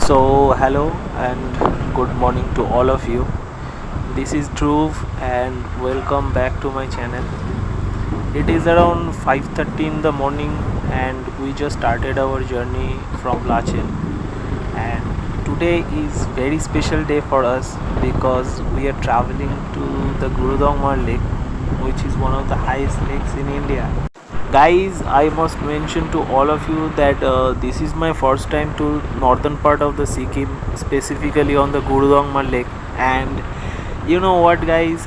Hello and good morning to all of you. This is Dhruv and welcome back to my channel. It is around 5:30 in the morning and we just started our journey from Lachel. And today is very special day for us because we are traveling to the Gurudongmar Lake, which is one of the highest lakes in India. Guys, I must mention to all of you that this is my first time to northern part of the Sikkim, specifically on the Gurudongmar Lake. And you know what, guys,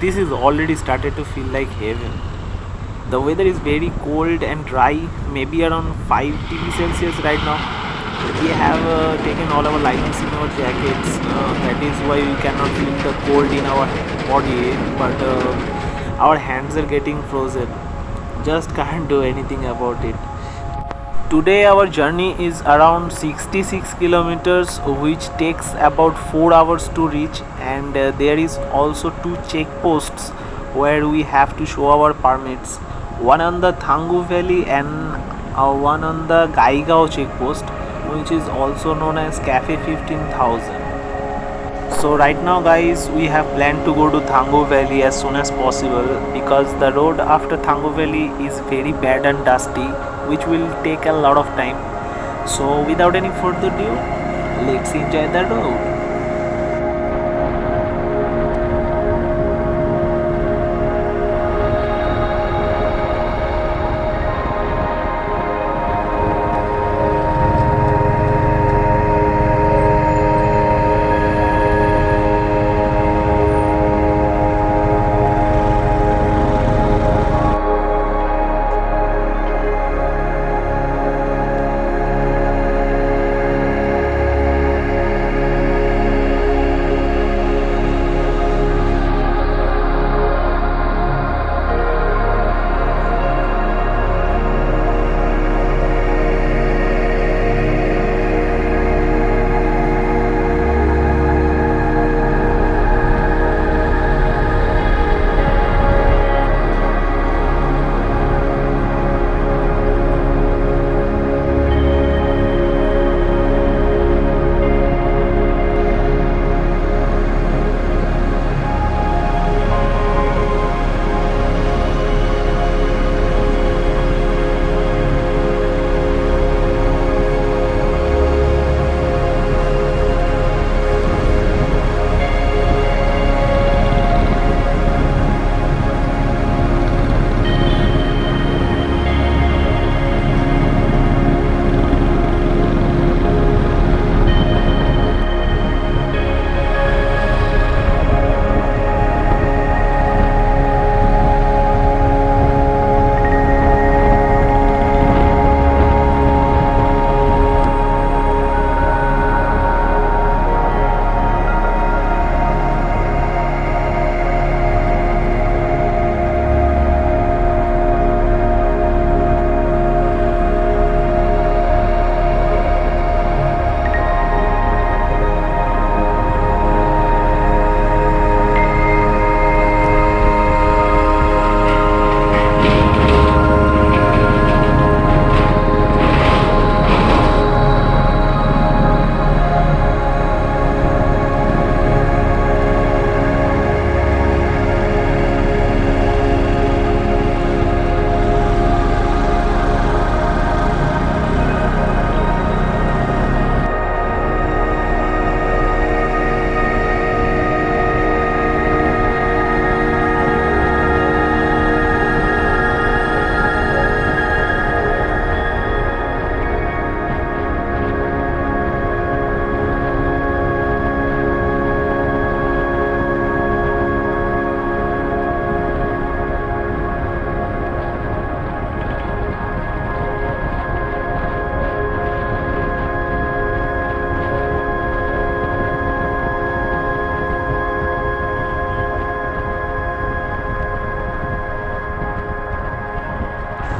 this is already started to feel like heaven. The weather is very cold and dry, maybe around 5 degrees Celsius right now. We have taken all our linings in our jackets, that is why we cannot feel the cold in our body, but our hands are getting frozen. Just can't do anything about it. Today our journey is around 66 kilometers, which takes about 4 hours to reach, and there is also two checkposts where we have to show our permits, one on the Thangu Valley and one on the Gaigao checkpost, which is also known as Cafe 15,000. So right now, guys, we have planned to go to Thangu Valley as soon as possible because the road after Thangu Valley is very bad and dusty, which will take a lot of time. So without any further ado, let's enjoy the road.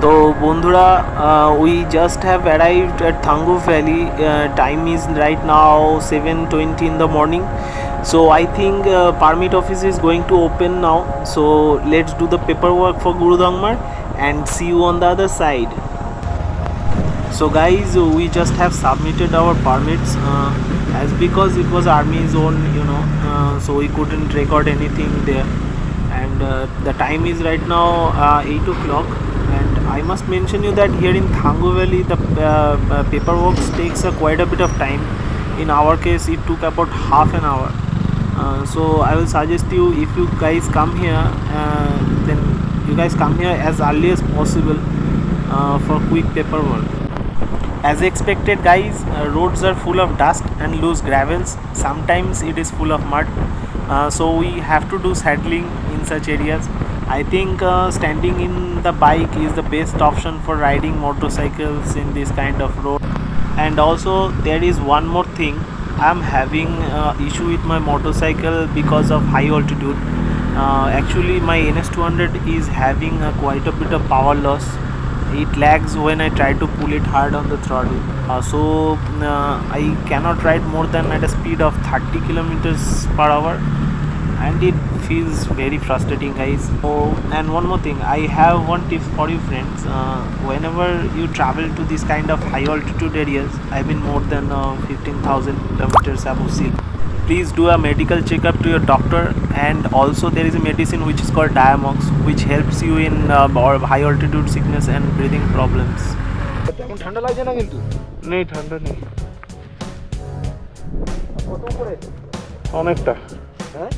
তো বন্ধুরা, we just have arrived at Thangu Valley. Time is right now 7:20 in the morning. So I think permit office is going to open now. So let's do the paperwork for Gurudongmar and see you on the other side. So guys, we just have submitted our permits as because it was army zone, so we couldn't record anything there. And the time is right now 8 o'clock, and I must mention you that here in Thangu Valley the paperwork takes quite a bit of time. In our case it took about half an hour. So I will suggest you, if you guys come here, then you guys come here as early as possible for quick paperwork. As expected guys, roads are full of dust and loose gravels. Sometimes it is full of mud, so we have to do saddling in such areas. I think standing in the bike is the best option for riding motorcycles in this kind of road. And also there is one more thing, I am having issue with my motorcycle because of high altitude. Actually my NS200 is having quite a bit of power loss. It lags when I try to pull it hard on the throttle. So I cannot ride more than at a speed of 30 kilometers per hour, and it feels very frustrating guys. Oh, and one more thing, I have one tip for you friends. Whenever you travel to this kind of high altitude areas, I mean more than 15,000 kilometers above sea, please do a medical checkup to your doctor. And also there is a medicine which is called Diamox, which helps you in high altitude sickness and breathing problems. এখন ঠান্ডা লাগছে না কিন্তু? নেই, ঠান্ডা নেই, কত করে? অনেকটা হ্যাঁ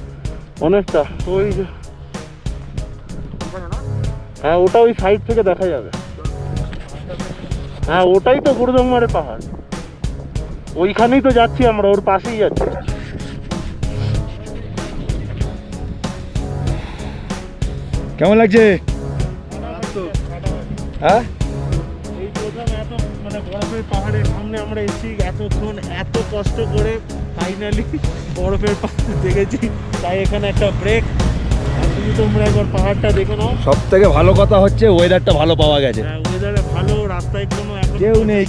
অনেকটা। ওই যে ওখানে না? হ্যাঁ ওটা ওই সাইড থেকে দেখা যাবে। হ্যাঁ ওটাই তো গুরুদম্বারের পাহাড়, ওইখানেই তো যাচ্ছি আমরা, ওর পাশেই যাচ্ছি। কেমন লাগছে? হ্যাঁ এই প্রথম এত মানে বরফের পাহাড়ের সামনে আমরা এসেছি, এতক্ষণ এত কষ্ট করে ফাইনালি বরফের পাহাড় দেখেছি, তাই এখানে একটা ব্রেক। তুমি তোমরা একবার পাহাড়টা দেখে নাও। সব থেকে ভালো কথা হচ্ছে ওয়েদারটা ভালো পাওয়া গেছে। হ্যাঁ ওয়েদারে ভালো, রাস্তায় কোনো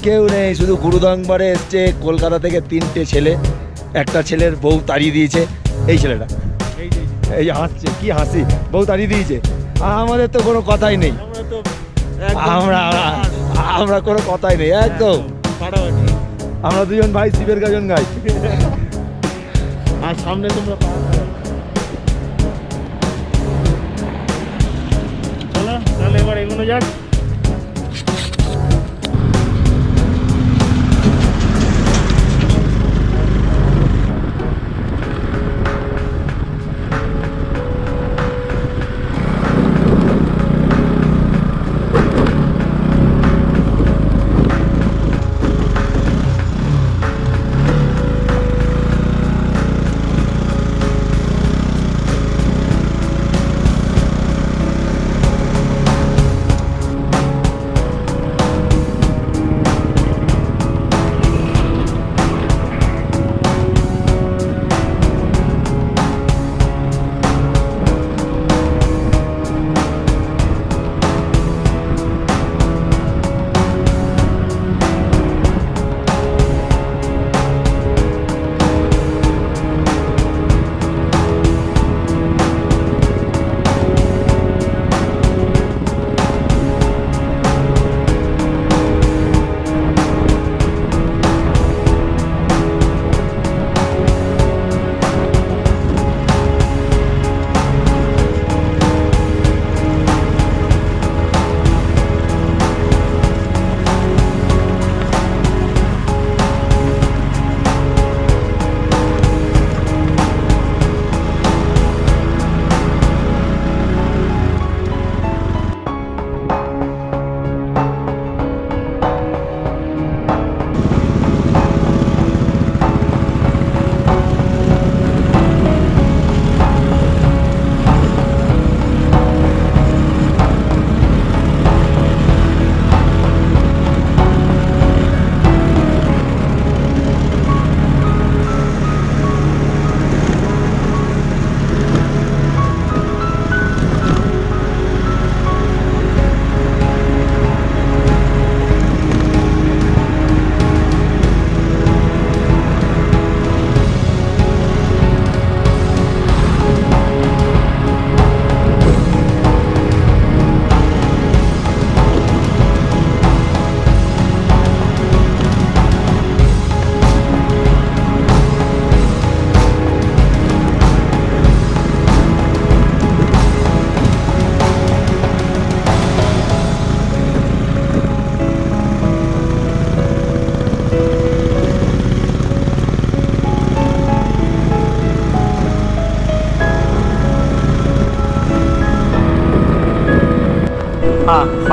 কেউ নেই শুধু গুরুদাংবারে এসছে কলকাতা থেকে 3টে ছেলে, একটা ছেলের বউ তাড়িয়ে দিয়েছে। এই ছেলেটা এই যে হাসছে, কি হাসি, বউ তাড়িয়ে দিয়েছে। আমাদের তো কোনো কথাই নেই, আমরা কোনো কথাই নেই একদম। আমরা দুজন ভাই শিবের গাজন গাই। আর সামনে তোমরা চলো তাহলে এবার এগোনো যাক।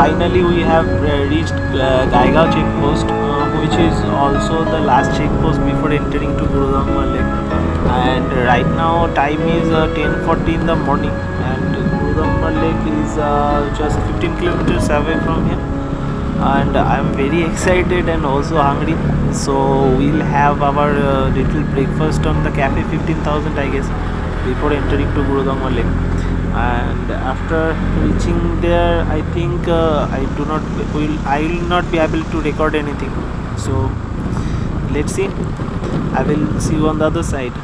finally we have reached Gaigao checkpost, which is also the last checkpost before entering to Gurudhamma Lake. And right now time is 10:40 in the morning, and Gurudhamma Lake is just 15 kilometers away from here. And I'm very excited and also hungry, so we'll have our little breakfast on the cafe 15,000, I guess, before entering to Gurudhamma Lake. And after reaching there, I think I will not be able to record anything, so let's see. I will see you on the other side.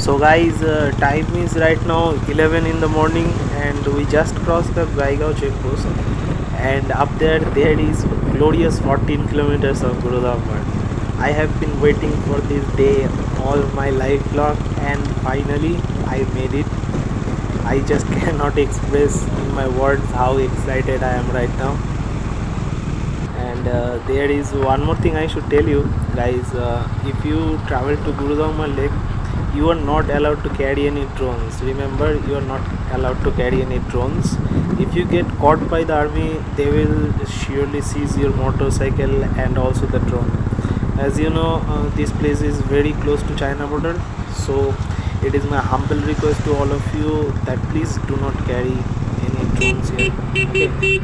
So guys, time is right now 11 in the morning, and we just crossed the Gaigao checkpost, and up there is glorious 14 kilometers of Gurudhamma. I have been waiting for this day all my life long, and finally I made it. I just cannot express in my words how excited I am right now. And there is one more thing I should tell you guys. If you travel to Gurudhamma Lake, you are not allowed to carry any drones. Remember, you are not allowed to carry any drones. If you get caught by the army, they will surely seize your motorcycle and also the drone. As you know, this place is very close to China border, so it is my humble request to all of you that please do not carry any drones here. Okay.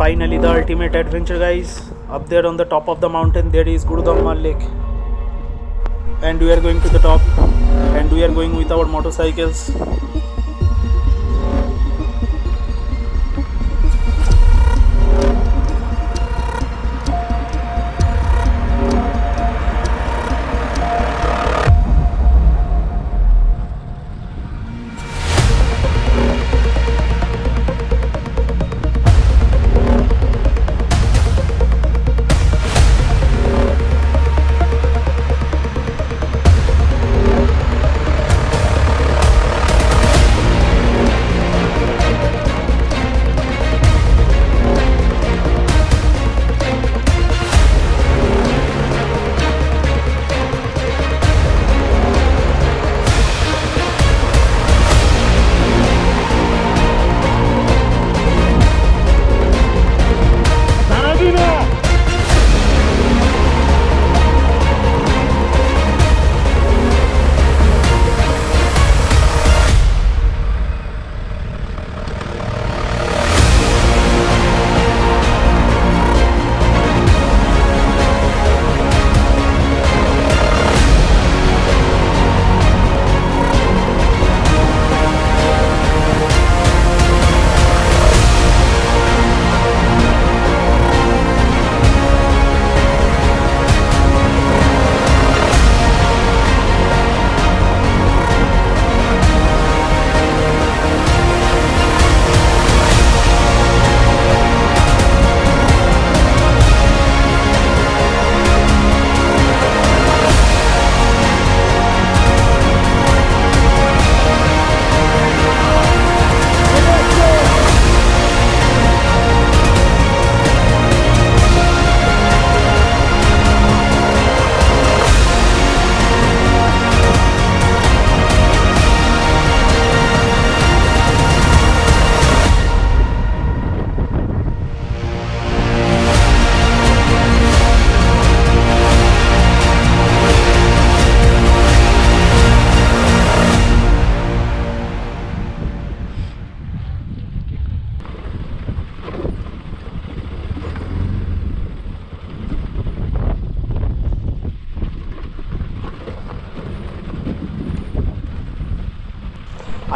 Finally, the ultimate adventure, guys. Up there on the top of the mountain, there is Gurudhamma Lake, and we are going to the top, and we are going with our motorcycles.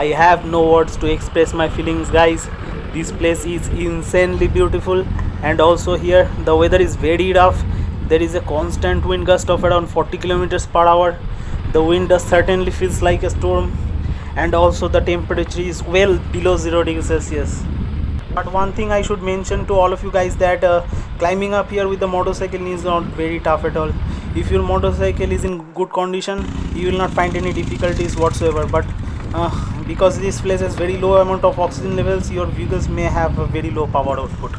I have no words to express my feelings, guys. This place is insanely beautiful, and also here the weather is very rough. There is a constant wind gust of around 40 kilometers per hour. The wind does certainly feels like a storm, and also the temperature is well below 0 degrees Celsius. But one thing I should mention to all of you guys, that climbing up here with the motorcycle is not very tough at all. If your motorcycle is in good condition, you will not find any difficulties whatsoever. But because this place has very low amount of oxygen levels, your vehicles may have a very low power output.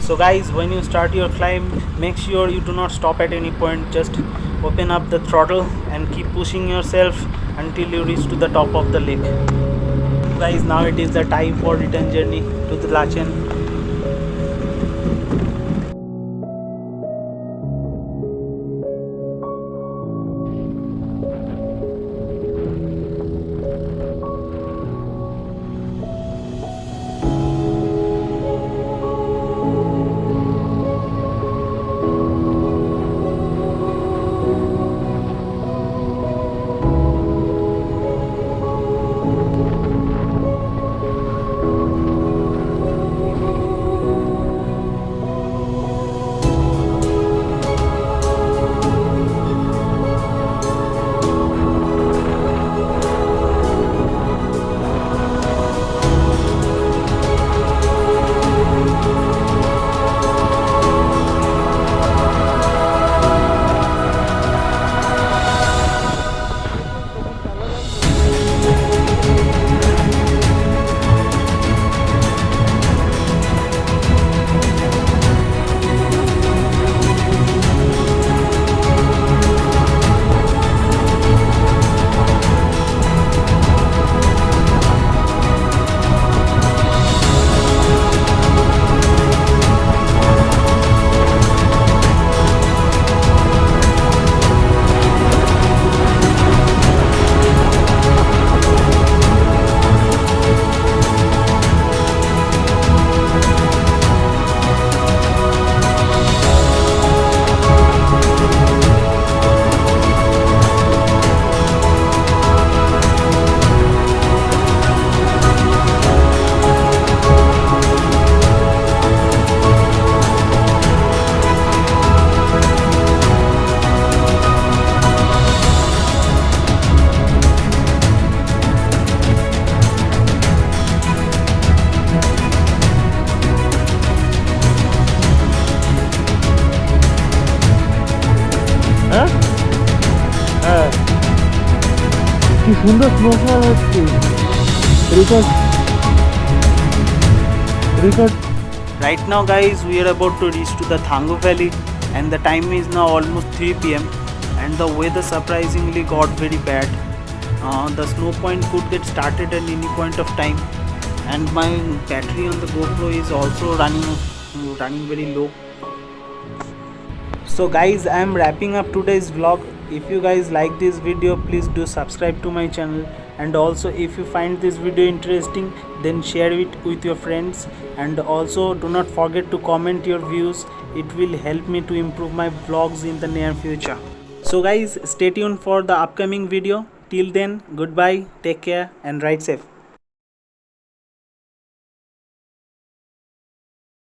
So guys, when you start your climb, make sure you do not stop at any point. Just open up the throttle and keep pushing yourself until you reach to the top of the lake. Guys, now it is the time for return journey to the Lachen. কি সুন্দর snowfall হচ্ছে record Right now guys, we are about to reach to the Thangu Valley, and the time is now almost 3 p.m. and the weather surprisingly got very bad. The snow point could get started at any point of time, and my battery on the GoPro is also running very low. So guys, I am wrapping up today's vlog. If you guys like this video, please do subscribe to my channel, and also if you find this video interesting, then share it with your friends, and also do not forget to comment your views. It will help me to improve my vlogs in the near future. So guys, stay tuned for the upcoming video. Till then, goodbye, take care and ride safe.